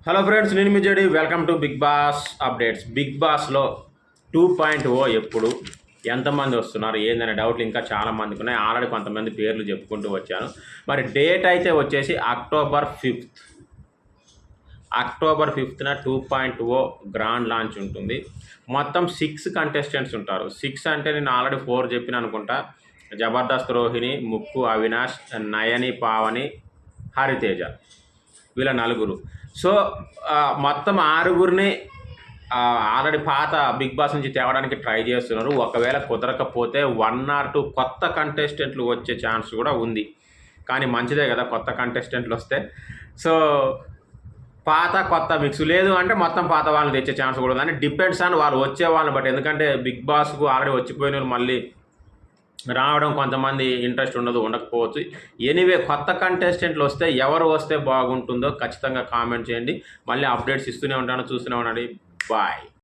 Hello friends, నేను మీ జడి. Welcome to Bigg Boss updates. Bigg బాస్లో 2.0 ఎప్పుడు, ఎంతమంది వస్తున్నారు ఏందనే డౌట్లు ఇంకా చాలా మందికి ఉన్నాయి. ఆల్రెడీ కొంతమంది పేర్లు చెప్పుకుంటూ వచ్చాను. మరి డేట్ అయితే వచ్చేసి October 5th. October 5th 2.0 grand launch ఉంటుంది. మొత్తం 6 కంటెస్టెంట్స్ ఉంటారు. 6 అంటే నేను ఆల్రెడీ 4 చెప్పిన అనుకుంటా. జబర్దస్త్ రోహిణి, ముక్కు అవినాష్, నయని పావని, హరితేజ, వీళ్ళ నలుగురు. సో మొత్తం 6గురిని ఆల్రెడీ పాత బిగ్ బాస్ నుంచి తేవడానికి ట్రై చేస్తున్నారు. ఒకవేళ కుదరకపోతే 1 or 2 కొత్త కంటెస్టెంట్లు వచ్చే ఛాన్స్ కూడా ఉంది. కానీ మంచిదే కదా కొత్త కంటెస్టెంట్లు వస్తే. సో పాత కొత్త మిక్స్ లేదు అంటే మొత్తం పాత వాళ్ళని తెచ్చే ఛాన్స్ కూడా ఉంది. అంటే డిపెండ్స్ ఆన్ వాళ్ళు వచ్చే వాళ్ళని బట్టి. ఎందుకంటే బిగ్ బాస్కు ఆల్రెడీ వచ్చిపోయిన వాళ్ళు మళ్ళీ రావడం కొంతమంది ఇంట్రెస్ట్ ఉండకపోవచ్చు. ఎనీవే కొత్త కంటెస్టెంట్లు వస్తే ఎవరు వస్తే బాగుంటుందో ఖచ్చితంగా కామెంట్ చేయండి. మళ్ళీ అప్డేట్స్ ఇస్తూనే ఉంటాను, చూస్తూనే ఉండండి. బాయ్.